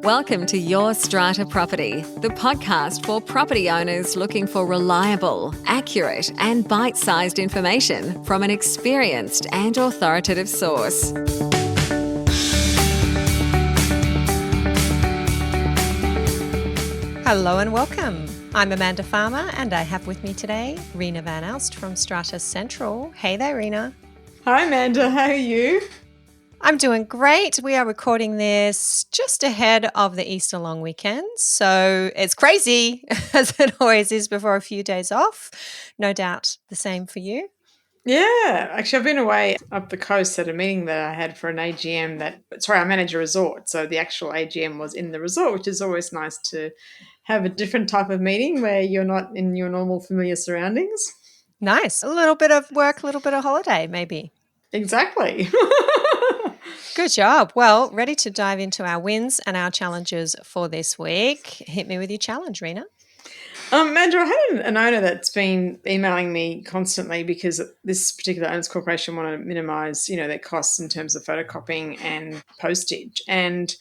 Welcome to Your Strata Property, the podcast for property owners looking for reliable, accurate, and bite-sized information from an experienced and authoritative source. Hello and welcome. I'm Amanda Farmer and I have with me today Reena van Aalst from Strata Central. Hey there, Reena. Hi, Amanda. How are you? I'm doing great. We are recording this just ahead of the Easter long weekend. So it's crazy, as it always is before a few days off. No doubt the same for you. Yeah, actually, I've been away up the coast at a meeting that I had for an AGM I manage a resort. So the actual AGM was in the resort, which is always nice to have a different type of meeting where you're not in your normal familiar surroundings. Nice. A little bit of work, a little bit of holiday, maybe. Exactly. Good job. Well, ready to dive into our wins and our challenges for this week. Hit me with your challenge, Reena. Andrew, I had an owner that's been emailing me constantly because this particular owners corporation want to minimise, their costs in terms of photocopying and postage. And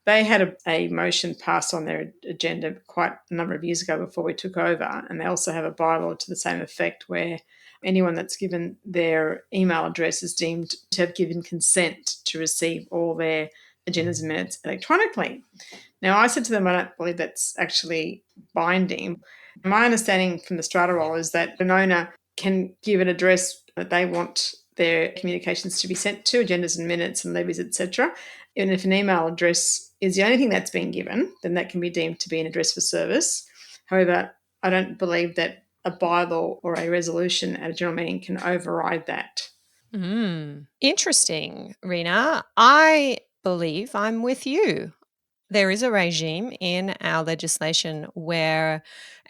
they had a motion passed on their agenda quite a number of years ago before we took over. And they also have a bylaw to the same effect where anyone that's given their email address is deemed to have given consent to receive all their agendas and minutes electronically. Now, I said to them, I don't believe that's actually binding. My understanding from the Strata role is that an owner can give an address that they want their communications to be sent to, agendas and minutes and levies, etc. And if an email address is the only thing that's been given, then that can be deemed to be an address for service. However, I don't believe that a bylaw or a resolution at a general meeting can override that. Interesting, Reena. I believe I'm with you. There is a regime in our legislation where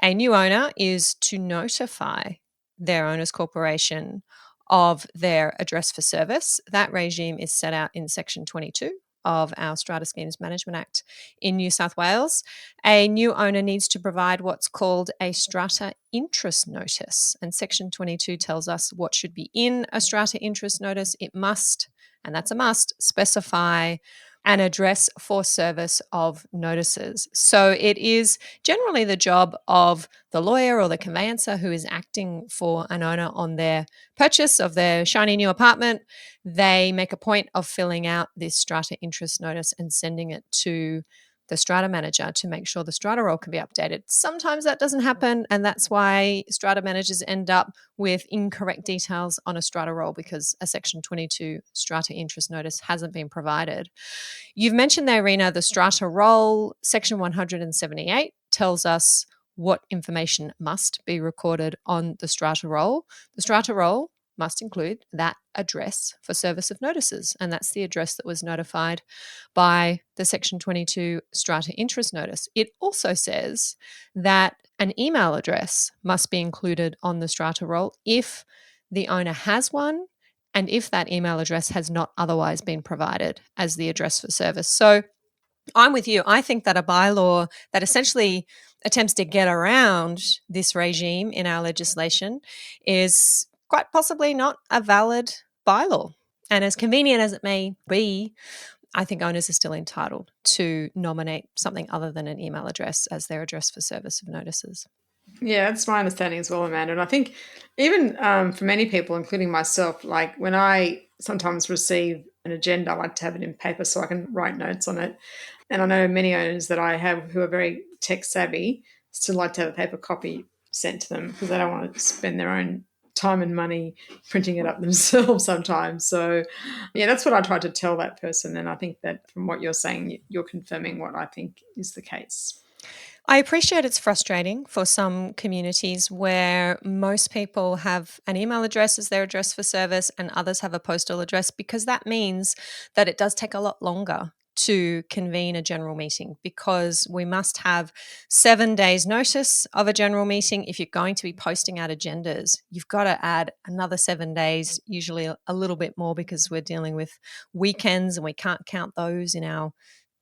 a new owner is to notify their owners corporation of their address for service. That regime is set out in Section 22 of our Strata Schemes Management Act in New South Wales. A new owner needs to provide what's called a strata interest notice. And Section 22 tells us what should be in a strata interest notice. It must, and that's a must, specify an address for service of notices. So it is generally the job of the lawyer or the conveyancer who is acting for an owner on their purchase of their shiny new apartment. They make a point of filling out this strata interest notice and sending it to the strata manager to make sure the strata roll can be updated. Sometimes that doesn't happen, and that's why strata managers end up with incorrect details on a strata roll because a Section 22 strata interest notice hasn't been provided. You've mentioned there, Reena, the strata roll. Section 178 tells us what information must be recorded on the strata roll. The strata roll must include that address for service of notices, and that's the address that was notified by the Section 22 strata interest notice. It also says that an email address must be included on the strata roll if the owner has one and if that email address has not otherwise been provided as the address for service. So I'm with you. I think that a bylaw that essentially attempts to get around this regime in our legislation is quite possibly not a valid bylaw. And as convenient as it may be, I think owners are still entitled to nominate something other than an email address as their address for service of notices. Yeah, that's my understanding as well, Amanda. And I think even for many people, including myself, like when I sometimes receive an agenda, I like to have it in paper so I can write notes on it. And I know many owners that I have who are very tech savvy still like to have a paper copy sent to them because they don't want to spend their own time and money printing it up themselves sometimes. So, yeah, that's what I try to tell that person. And I think that from what you're saying, you're confirming what I think is the case. I appreciate it's frustrating for some communities where most people have an email address as their address for service and others have a postal address, because that means that it does take a lot longer to convene a general meeting because we must have 7 days notice of a general meeting. If you're going to be posting out agendas, you've got to add another 7 days, usually a little bit more because we're dealing with weekends and we can't count those in our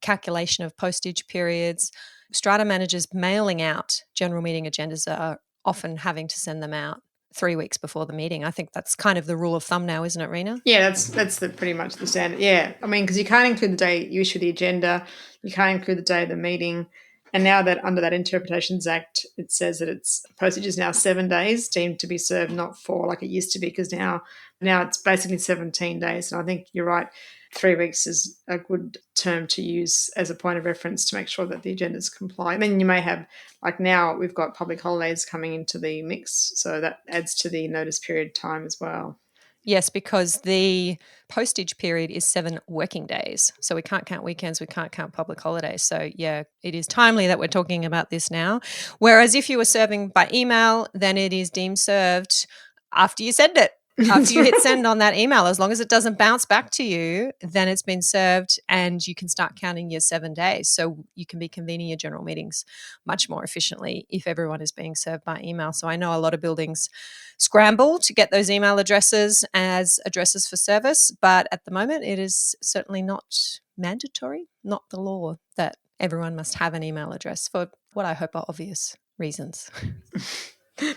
calculation of postage periods. Strata managers mailing out general meeting agendas are often having to send them out 3 weeks before the meeting. I think that's kind of the rule of thumb now, isn't it, Reena? Yeah, that's pretty much the standard. Yeah, I mean, because you can't include the day you issue the agenda, you can't include the day of the meeting, and now that under that Interpretations Act, it says that it's postage is now 7 days deemed to be served, not 4 like it used to be, because now it's basically 17 days. And I think you're right, 3 weeks is a good term to use as a point of reference to make sure that the agendas comply. And then you may have, like now, we've got public holidays coming into the mix, so that adds to the notice period time as well. Yes, because the postage period is 7 working days. So we can't count weekends, we can't count public holidays. So, yeah, it is timely that we're talking about this now. Whereas if you were serving by email, then it is deemed served after you send it. After you hit send on that email, as long as it doesn't bounce back to you, then it's been served and you can start counting your 7 days. So you can be convening your general meetings much more efficiently if everyone is being served by email. So I know a lot of buildings scramble to get those email addresses as addresses for service, but at the moment it is certainly not mandatory, not the law, that everyone must have an email address for what I hope are obvious reasons.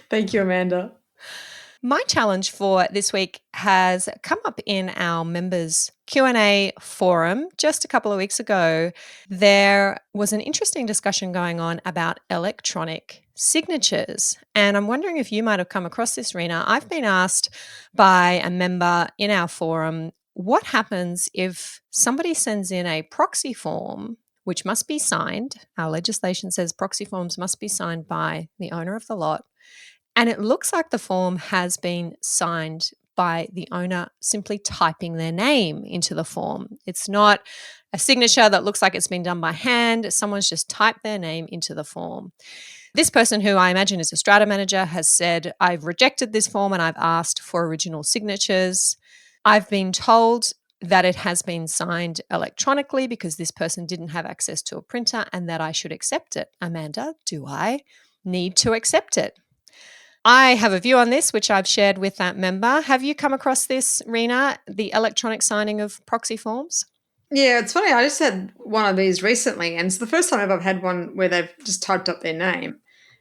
Thank you, Amanda. My challenge for this week has come up in our members Q&A forum just a couple of weeks ago. There was an interesting discussion going on about electronic signatures. And I'm wondering if you might have come across this, Reena. I've been asked by a member in our forum, what happens if somebody sends in a proxy form which must be signed? Our legislation says proxy forms must be signed by the owner of the lot. And it looks like the form has been signed by the owner simply typing their name into the form. It's not a signature that looks like it's been done by hand. Someone's just typed their name into the form. This person, who I imagine is a Strata manager, has said, I've rejected this form and I've asked for original signatures. I've been told that it has been signed electronically because this person didn't have access to a printer and that I should accept it. Amanda, do I need to accept it? I have a view on this, which I've shared with that member. Have you come across this, Reena, the electronic signing of proxy forms? Yeah, it's funny. I just had one of these recently, and it's the first time I've had one where they've just typed up their name.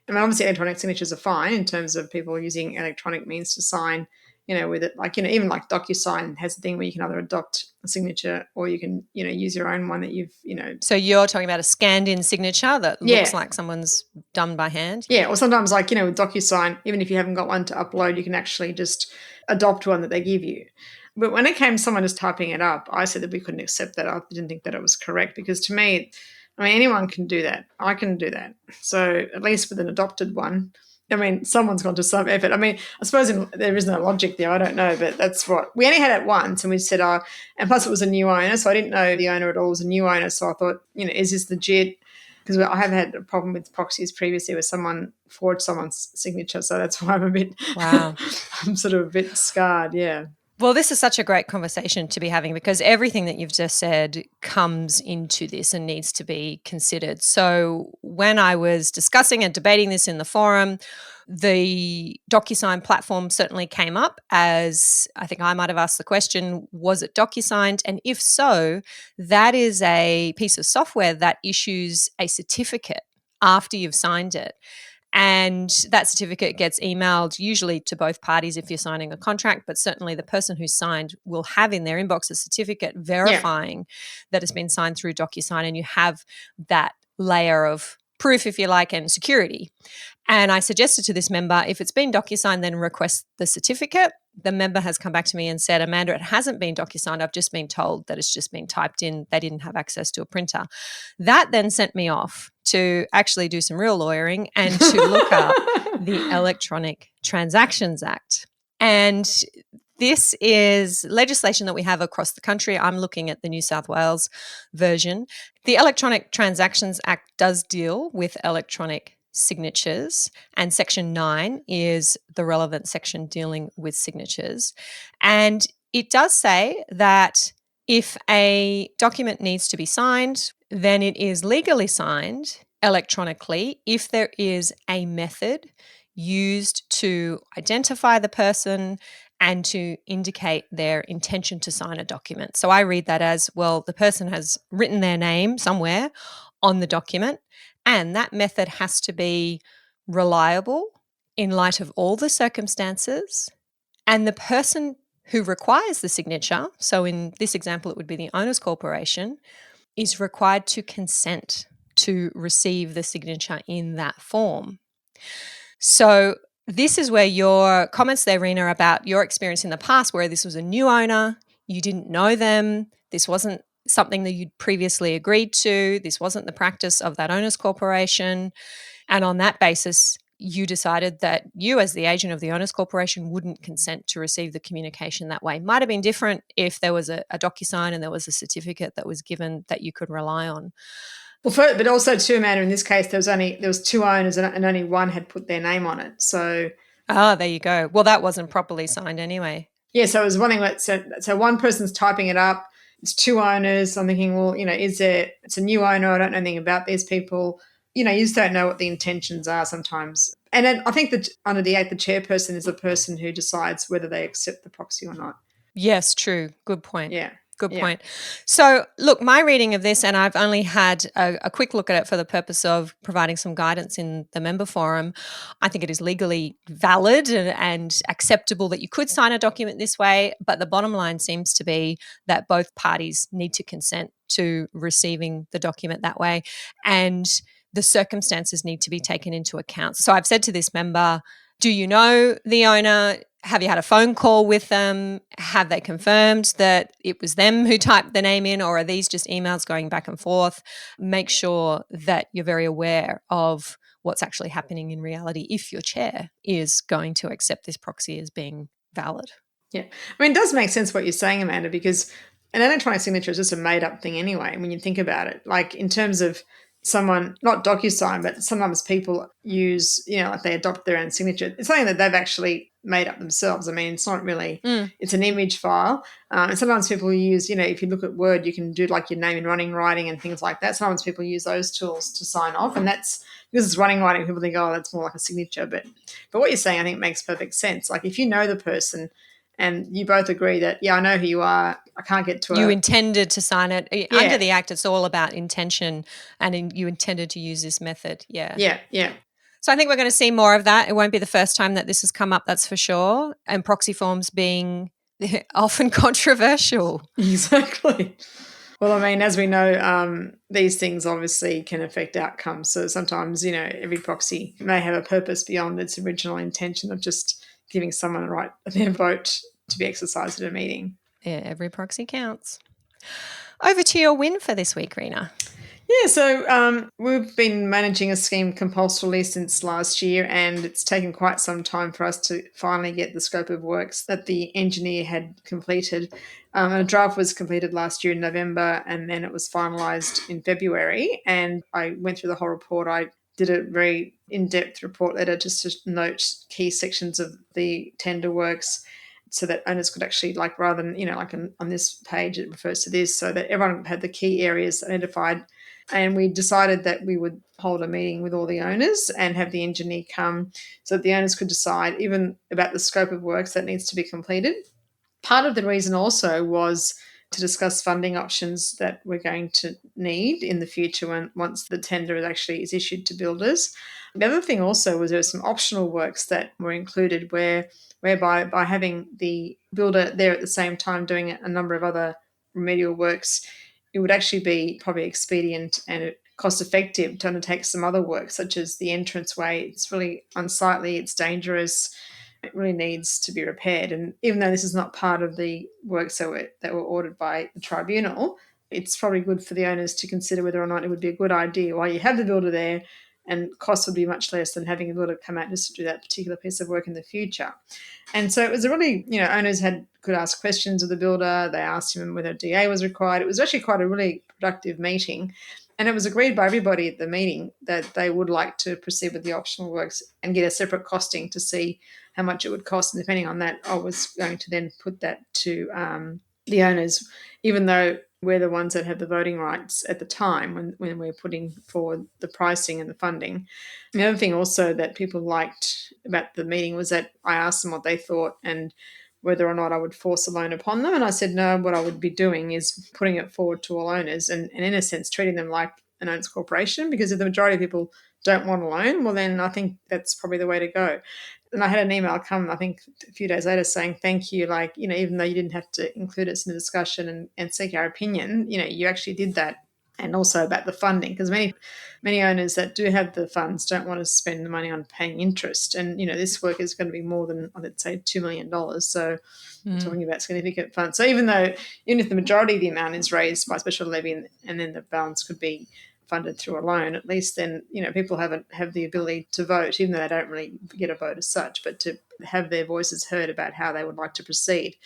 I mean, obviously, electronic signatures are fine in terms of people using electronic means to sign, with it. Like, even like DocuSign has a thing where you can either adopt a signature or you can, use your own one that you've. So you're talking about a scanned-in signature that looks like someone's done by hand? Yeah, or sometimes like, with DocuSign, even if you haven't got one to upload, you can actually just adopt one that they give you. But when it came to someone just typing it up, I said that we couldn't accept that. I didn't think that it was correct because to me, anyone can do that. I can do that. So at least with an adopted one, someone's gone to some effort. I suppose there is no logic there. I don't know, but that's what we only had it once, and we said, and plus it was a new owner, so I didn't know the owner at all was a new owner. So I thought, is this legit? Because I have had a problem with proxies previously where someone forged someone's signature, so that's why I'm a bit. Wow. I'm sort of a bit scarred. Yeah. Well, this is such a great conversation to be having because everything that you've just said comes into this and needs to be considered. So when I was discussing and debating this in the forum, the DocuSign platform certainly came up as I think I might have asked the question, was it DocuSigned? And if so, that is a piece of software that issues a certificate after you've signed it. And that certificate gets emailed usually to both parties if you're signing a contract, but certainly the person who signed will have in their inbox a certificate verifying that it's been signed through DocuSign, and you have that layer of proof, if you like, and security. And I suggested to this member, if it's been DocuSign, then request the certificate. The member has come back to me and said, Amanda, it hasn't been DocuSigned. I've just been told that it's just been typed in. They didn't have access to a printer. That then sent me off to actually do some real lawyering and to look up the Electronic Transactions Act. And this is legislation that we have across the country. I'm looking at the New South Wales version. The Electronic Transactions Act does deal with electronic signatures, and Section 9 is the relevant section dealing with signatures. And it does say that if a document needs to be signed, then it is legally signed electronically if there is a method used to identify the person and to indicate their intention to sign a document. So I read that as, well, the person has written their name somewhere on the document, and that method has to be reliable, in light of all the circumstances, and the person who requires the signature, so in this example, it would be the owner's corporation, is required to consent to receive the signature in that form. So this is where your comments there, Reena, about your experience in the past where this was a new owner, you didn't know them, this wasn't something that you'd previously agreed to, this wasn't the practice of that owner's corporation, and on that basis, you decided that you, as the agent of the owner's corporation, wouldn't consent to receive the communication that way. Might have been different if there was a DocuSign and there was a certificate that was given that you could rely on. Well, but also too, Amanda, in this case, there was two owners and only one had put their name on it. So there you go. Well, that wasn't properly signed anyway. yeah, so it was one thing that so one person's typing it up. It's two owners. I'm thinking, well, it's a new owner. I don't know anything about these people. You just don't know what the intentions are sometimes. And then I think that under the Act, the chairperson is the person who decides whether they accept the proxy or not. Yes, true. Good point. Yeah. Good point. So, look, my reading of this, and I've only had a quick look at it for the purpose of providing some guidance in the member forum. I think it is legally valid and acceptable that you could sign a document this way, but the bottom line seems to be that both parties need to consent to receiving the document that way, and the circumstances need to be taken into account. So I've said to this member, do you know the owner? Have you had a phone call with them? Have they confirmed that it was them who typed the name in, or are these just emails going back and forth? Make sure that you're very aware of what's actually happening in reality if your chair is going to accept this proxy as being valid. Yeah. I mean, it does make sense what you're saying, Amanda, because an electronic signature is just a made-up thing anyway when you think about it. Like in terms of someone, not DocuSign, but sometimes people use, like they adopt their own signature. It's something that they've actually made up themselves. I mean, it's not really, it's an image file. And sometimes people use, if you look at Word, you can do like your name in running writing and things like that. Sometimes people use those tools to sign off. And that's, because it's running writing, people think, oh, that's more like a signature. But what you're saying, I think makes perfect sense. Like if you know the person, and you both agree that, I know who you are, I can't get to it. You intended to sign it. Under the Act, it's all about intention, and you intended to use this method. Yeah. Yeah. So I think we're going to see more of that. It won't be the first time that this has come up, that's for sure. And proxy forms being often controversial. Exactly. Well, I mean, as we know, these things obviously can affect outcomes. So sometimes, every proxy may have a purpose beyond its original intention of just giving someone the right their vote to be exercised at a meeting. Yeah, every proxy counts. Over to your win for this week, Reena. Yeah, so we've been managing a scheme compulsorily since last year, and it's taken quite some time for us to finally get the scope of works that the engineer had completed. A draft was completed last year in November, and then it was finalised in February, and I went through the whole report. I did a very in-depth report letter just to note key sections of the tender works so that owners could actually, like, rather than, like on this page, it refers to this, so that everyone had the key areas identified. And we decided that we would hold a meeting with all the owners and have the engineer come so that the owners could decide even about the scope of works that needs to be completed. Part of the reason also was to discuss funding options that we're going to need in the future once the tender is issued to builders. The other thing also was there were some optional works that were included whereby by having the builder there at the same time doing a number of other remedial works, it would actually be probably expedient and cost effective to undertake some other work, such as the entranceway. It's really unsightly, it's dangerous, it really needs to be repaired. And even though this is not part of the works that were ordered by the tribunal, it's probably good for the owners to consider whether or not it would be a good idea while you have the builder there, and costs would be much less than having a builder come out just to do that particular piece of work in the future. And so it was a really, owners could ask questions of the builder. They asked him whether a DA was required. It was actually quite a really productive meeting. And it was agreed by everybody at the meeting that they would like to proceed with the optional works and get a separate costing to see how much it would cost. And depending on that, I was going to then put that to the owners, even though we're the ones that have the voting rights at the time when we're putting forward the pricing and the funding. The other thing also that people liked about the meeting was that I asked them what they thought and whether or not I would force a loan upon them. And I said, no, what I would be doing is putting it forward to all owners and in a sense treating them like an owners corporation, because if the majority of people don't want a loan, well, then I think that's probably the way to go. And I had an email come, I think, a few days later saying, thank you. Like, even though you didn't have to include us in the discussion and seek our opinion, you actually did that. And also about the funding, because many owners that do have the funds don't want to spend the money on paying interest. And, this work is going to be more than, I'd say, $2 million. So we're talking about significant funds. So even if the majority of the amount is raised by special levy and then the balance could be funded through a loan, at least then, people have the ability to vote, even though they don't really get a vote as such, but to have their voices heard about how they would like to proceed.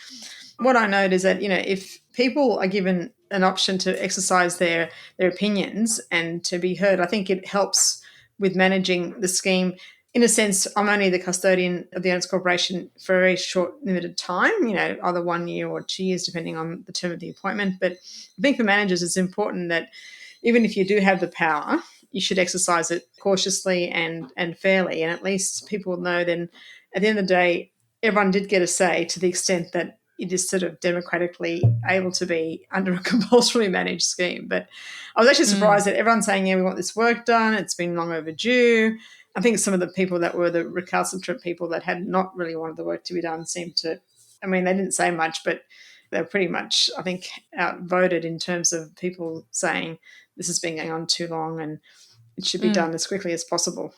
What I note is that, if people are given an option to exercise their opinions and to be heard, I think it helps with managing the scheme. In a sense, I'm only the custodian of the owners corporation for a very short, limited time, either 1 year or 2 years, depending on the term of the appointment. But I think for managers, it's important that even if you do have the power, you should exercise it cautiously and fairly. And at least people know then at the end of the day, everyone did get a say, to the extent that it is sort of democratically able to be under a compulsory managed scheme. But I was actually surprised that everyone's saying, yeah, we want this work done. It's been long overdue. I think some of the people that were the recalcitrant people that had not really wanted the work to be done seemed to, they didn't say much, but they were pretty much, I think, outvoted in terms of people saying this has been going on too long and it should be done as quickly as possible.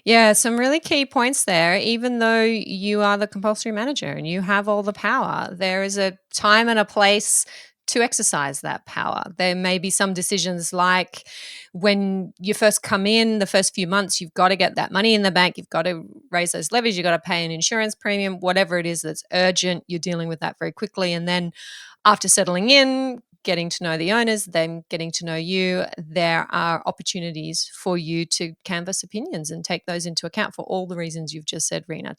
Yeah, some really key points there. Even though you are the compulsory manager and you have all the power, there is a time and a place to exercise that power. There may be some decisions, like when you first come in, the first few months, you've got to get that money in the bank, you've got to raise those levies, you've got to pay an insurance premium, whatever it is that's urgent, you're dealing with that very quickly. And then after settling in, getting to know the owners, them getting to know you, there are opportunities for you to canvass opinions and take those into account for all the reasons you've just said, Reena,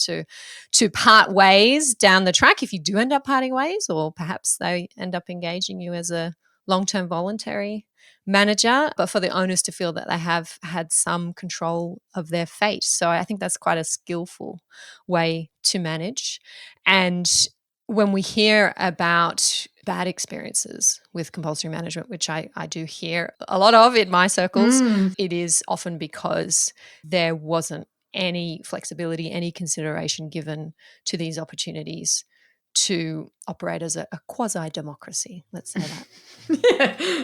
to part ways down the track if you do end up parting ways, or perhaps they end up engaging you as a long-term voluntary manager, but for the owners to feel that they have had some control of their fate. So I think that's quite a skillful way to manage. And when we hear about bad experiences with compulsory management, which I do hear a lot of in my circles, it is often because there wasn't any flexibility, any consideration given to these opportunities to operate as a quasi-democracy, let's say that.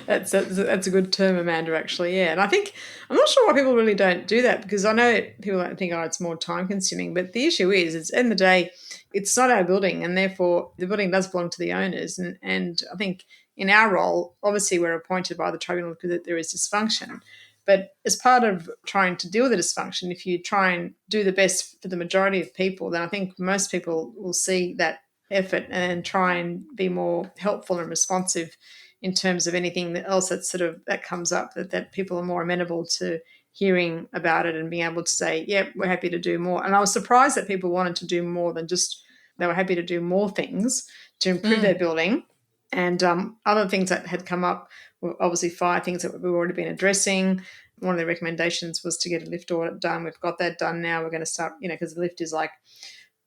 Yeah, that's a good term, Amanda, actually. Yeah. And I think, I'm not sure why people really don't do that, because I know people don't think, it's more time consuming, but the issue is, it's, at the end of the day, it's not our building, and therefore the building does belong to the owners. And I think in our role, obviously we're appointed by the tribunal because there is dysfunction. But as part of trying to deal with the dysfunction, if you try and do the best for the majority of people, then I think most people will see that effort and try and be more helpful and responsive in terms of anything else that comes up, that people are more amenable to hearing about it and being able to say, yeah, we're happy to do more. And I was surprised that people wanted to do more than just, they were happy to do more things to improve their building. And other things that had come up were obviously 5 things that we've already been addressing. One of the recommendations was to get a lift audit done. We've got that done now. We're going to start, because the lift is like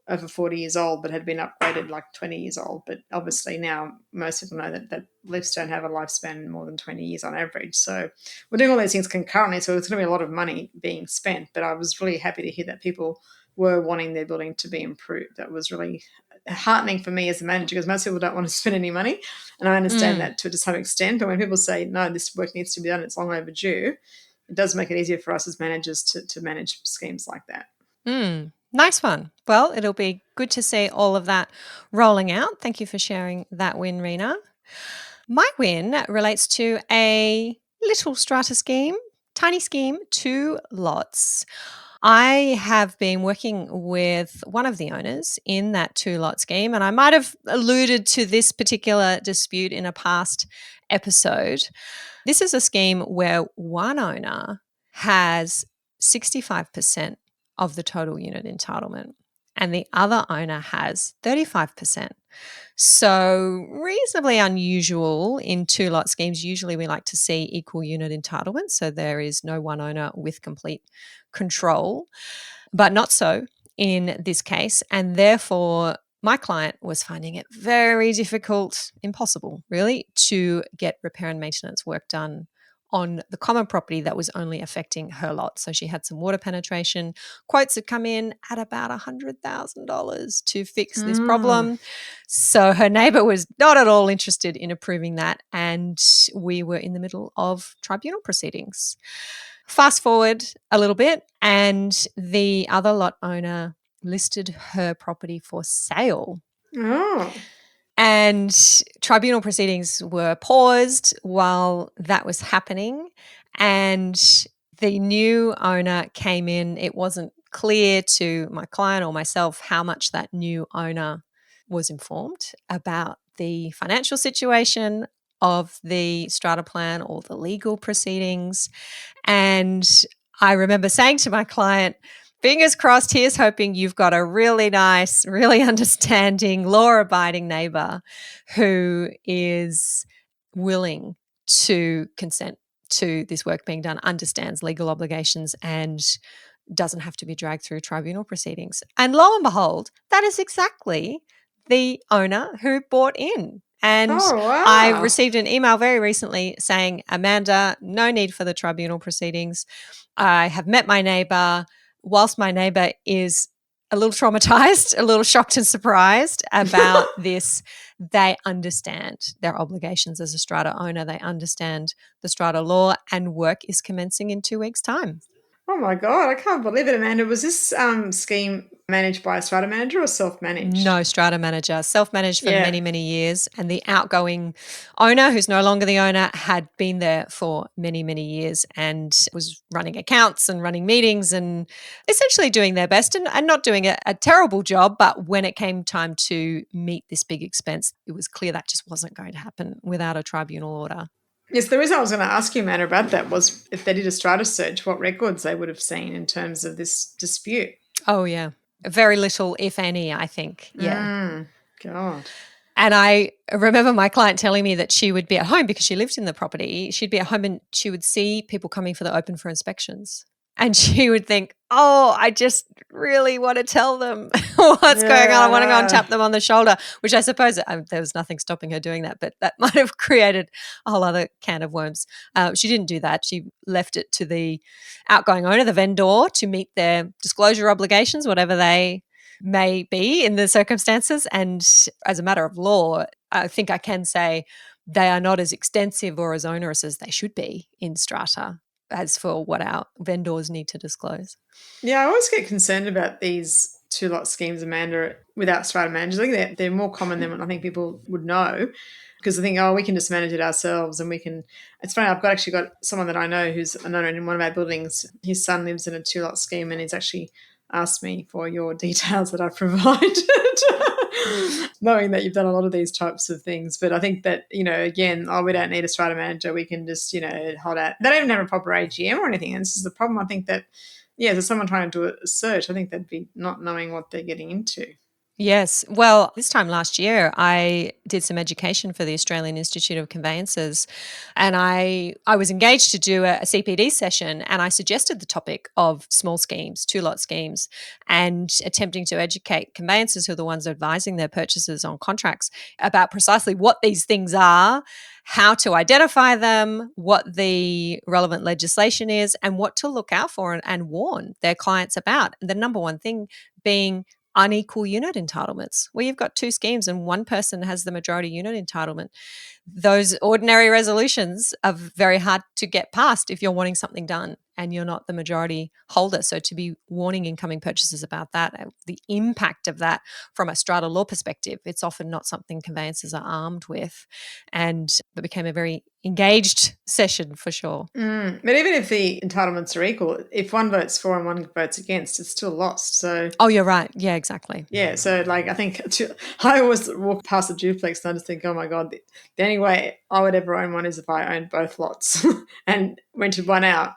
over 40 years old, but had been upgraded like 20 years old. But obviously now most people know that lifts don't have a lifespan more than 20 years on average. So we're doing all these things concurrently. So it's going to be a lot of money being spent. But I was really happy to hear that people were wanting their building to be improved. That was really heartening for me as a manager, because most people don't want to spend any money. And I understand that to some extent. But when people say, no, this work needs to be done, it's long overdue, it does make it easier for us as managers to manage schemes like that. Nice one. Well, it'll be good to see all of that rolling out. Thank you for sharing that win, Reena. My win relates to a little strata scheme, tiny scheme, 2 lots. I have been working with one of the owners in that 2-lot scheme, and I might have alluded to this particular dispute in a past episode. This is a scheme where one owner has 65% of the total unit entitlement and the other owner has 35%. So reasonably unusual in 2-lot schemes. Usually we like to see equal unit entitlement, so there is no one owner with complete control, but not so in this case. And therefore my client was finding it very difficult, impossible really, to get repair and maintenance work done on the common property that was only affecting her lot. So she had some water penetration. Quotes had come in at about $100,000 to fix this problem. So her neighbour was not at all interested in approving that. And we were in the middle of tribunal proceedings. Fast forward a little bit, and the other lot owner listed her property for sale. Oh. And tribunal proceedings were paused while that was happening. And the new owner came in. It wasn't clear to my client or myself how much that new owner was informed about the financial situation of the strata plan or the legal proceedings. And I remember saying to my client, fingers crossed, here's hoping you've got a really nice, really understanding, law-abiding neighbour who is willing to consent to this work being done, understands legal obligations, and doesn't have to be dragged through tribunal proceedings. And lo and behold, that is exactly the owner who bought in. And I wow. received an email very recently saying, Amanda, no need for the tribunal proceedings. I have met my neighbour. Whilst my neighbour is a little traumatized, a little shocked and surprised about this, they understand their obligations as a strata owner. They understand the strata law, and work is commencing in 2 weeks' time. Oh my God, I can't believe it, Amanda. Was this scheme managed by a strata manager or self-managed? No, strata manager, self-managed for Yeah. many, many years. And the outgoing owner, who's no longer the owner, had been there for many, many years and was running accounts and running meetings and essentially doing their best and not doing a terrible job. But when it came time to meet this big expense, it was clear that just wasn't going to happen without a tribunal order. Yes, the reason I was going to ask you, Amanda, about that was if they did a strata search, what records they would have seen in terms of this dispute. Oh, yeah. Very little, if any, I think. Yeah. God. And I remember my client telling me that she would be at home because she lived in the property. She'd be at home and she would see people coming for the open for inspections. And she would think, oh, I just really want to tell them what's going on. I want to go and tap them on the shoulder, which I suppose there was nothing stopping her doing that, but that might have created a whole other can of worms. She didn't do that. She left it to the outgoing owner, the vendor, to meet their disclosure obligations, whatever they may be in the circumstances. And as a matter of law, I think I can say they are not as extensive or as onerous as they should be in strata as for what our vendors need to disclose. Yeah, I always get concerned about these two-lot schemes, Amanda, without strata managers. I think they're more common than what I think people would know, because I think, we can just manage it ourselves and we can – it's funny, I've actually got someone that I know who's an owner in one of our buildings. His son lives in a two-lot scheme and he's actually asked me for your details that I provided, knowing that you've done a lot of these types of things. But I think that, again, we don't need a strata manager. We can just, hold out. They don't even have a proper AGM or anything. And this is the problem. I think that, there's someone trying to do a search. I think they'd be not knowing what they're getting into. Yes. Well, this time last year, I did some education for the Australian Institute of Conveyancers, and I was engaged to do a CPD session, and I suggested the topic of small schemes, two-lot schemes, and attempting to educate conveyancers, who are the ones advising their purchasers on contracts, about precisely what these things are, how to identify them, what the relevant legislation is, and what to look out for and warn their clients about. And the number one thing being unequal unit entitlements, where you've got two schemes and one person has the majority unit entitlement. Those ordinary resolutions are very hard to get past if you're wanting something done and you're not the majority holder. So to be warning incoming purchasers about that, the impact of that from a strata law perspective, it's often not something conveyancers are armed with. And it became a very engaged session for sure. But even if the entitlements are equal, if one votes for and one votes against, it's still lost. So oh, you're right. Yeah, exactly. Yeah, so I think I always walk past a duplex and I just think, oh my God, the only way I would ever own one is if I owned both lots and rented one out.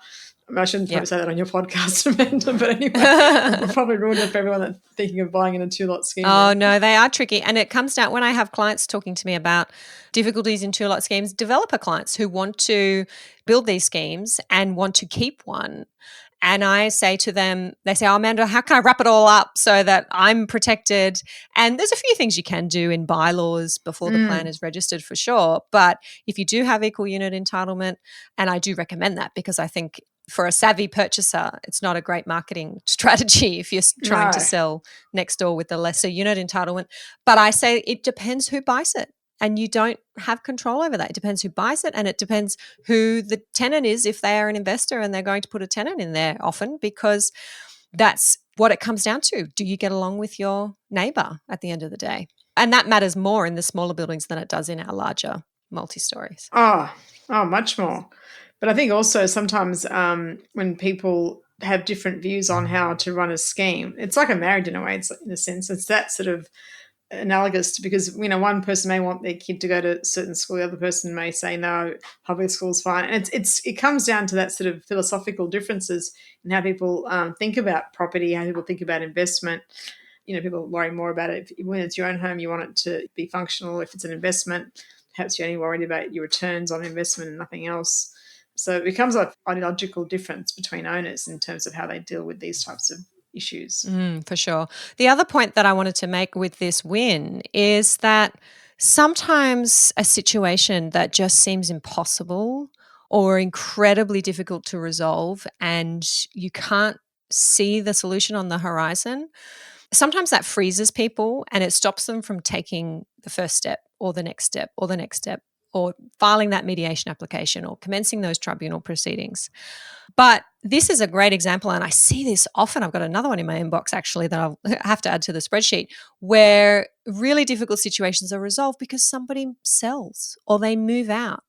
I shouldn't probably say that on your podcast, Amanda, but anyway, I'll probably ruin it for everyone that's thinking of buying in a two-lot scheme. Oh, no, they are tricky. And it comes down when I have clients talking to me about difficulties in two-lot schemes, developer clients who want to build these schemes and want to keep one. And I say to them, they say, oh, Amanda, how can I wrap it all up so that I'm protected? And there's a few things you can do in bylaws before the plan is registered for sure. But if you do have equal unit entitlement, and I do recommend that because I think for a savvy purchaser, it's not a great marketing strategy if you're trying to sell next door with the lesser unit entitlement. But I say it depends who buys it. And you don't have control over that. It depends who buys it, and it depends who the tenant is if they are an investor and they're going to put a tenant in there often, because that's what it comes down to. Do you get along with your neighbour at the end of the day? And that matters more in the smaller buildings than it does in our larger multi-stories. Oh, much more. But I think also sometimes when people have different views on how to run a scheme, it's like a marriage in a way. It's in a sense, it's that sort of analogous to, because one person may want their kid to go to a certain school, the other person may say no, public school's fine, and it comes down to that sort of philosophical differences in how people think about property, how people think about investment. People worry more about it when it's your own home. You want it to be functional. If it's an investment, perhaps you're only worried about your returns on investment and nothing else. So it becomes an ideological difference between owners in terms of how they deal with these types of issues. For sure. The other point that I wanted to make with this win is that sometimes a situation that just seems impossible or incredibly difficult to resolve and you can't see the solution on the horizon, sometimes that freezes people and it stops them from taking the first step or the next step or the next step, or filing that mediation application or commencing those tribunal proceedings. But this is a great example, and I see this often. I've got another one in my inbox actually that I'll have to add to the spreadsheet, where really difficult situations are resolved because somebody sells or they move out,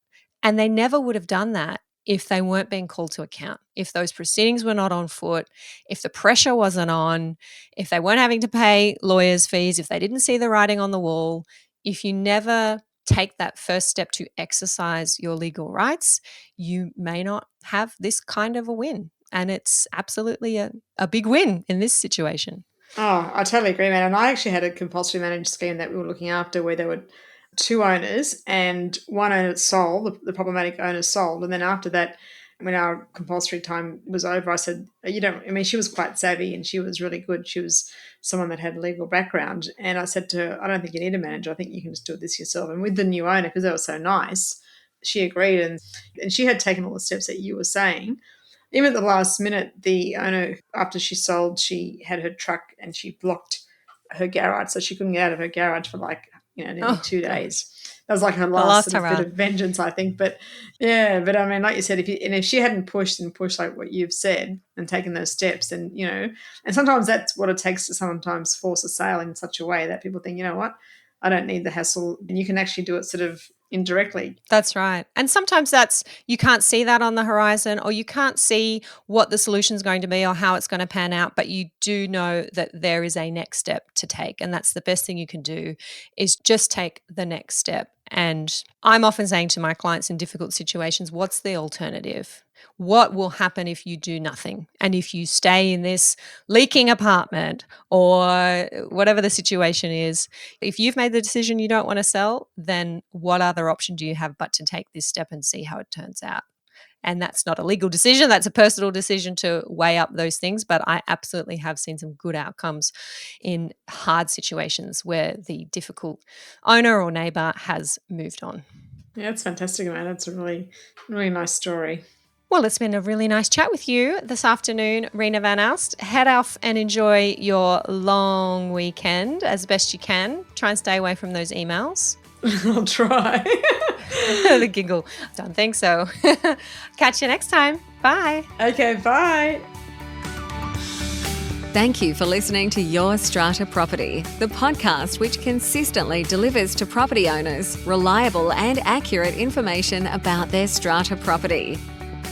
and they never would have done that if they weren't being called to account, if those proceedings were not on foot, if the pressure wasn't on, if they weren't having to pay lawyers' fees, if they didn't see the writing on the wall. If you never take that first step to exercise your legal rights, you may not have this kind of a win. And it's absolutely a big win in this situation. Oh, I totally agree, man. And I actually had a compulsory managed scheme that we were looking after where there were two owners, and one owner sold, the problematic owner sold. And then after that, when our compulsory time was over, I said, she was quite savvy and she was really good. She was someone that had a legal background. And I said to her, I don't think you need a manager. I think you can just do this yourself. And with the new owner, because they were so nice, she agreed. And she had taken all the steps that you were saying. Even at the last minute, the owner, after she sold, she had her truck and she blocked her garage. So she couldn't get out of her garage for nearly 2 days. That was like her last sort of bit of vengeance, I think. But yeah, but I mean, like you said, if she hadn't pushed like what you've said and taken those steps, and and sometimes that's what it takes to sometimes force a sale in such a way that people think, you know what, I don't need the hassle, and you can actually do it sort of indirectly. That's right. And sometimes you can't see that on the horizon, or you can't see what the solution is going to be or how it's going to pan out, but you do know that there is a next step to take. And that's the best thing you can do, is just take the next step. And I'm often saying to my clients in difficult situations, what's the alternative? What will happen if you do nothing? And if you stay in this leaking apartment or whatever the situation is, if you've made the decision you don't want to sell, then what other option do you have but to take this step and see how it turns out? And that's not a legal decision. That's a personal decision to weigh up those things. But I absolutely have seen some good outcomes in hard situations where the difficult owner or neighbour has moved on. Yeah, that's fantastic, man. That's a really, really nice story. Well, it's been a really nice chat with you this afternoon, Reena van Aalst. Head off and enjoy your long weekend as best you can. Try and stay away from those emails. I'll try. The giggle. Don't think so. Catch you next time. Bye. Okay, bye. Thank you for listening to Your Strata Property, the podcast which consistently delivers to property owners reliable and accurate information about their strata property.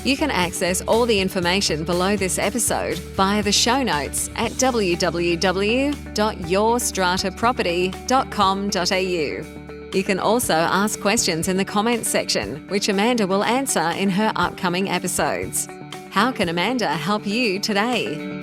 You can access all the information below this episode via the show notes at www.yourstrataproperty.com.au. You can also ask questions in the comments section, which Amanda will answer in her upcoming episodes. How can Amanda help you today?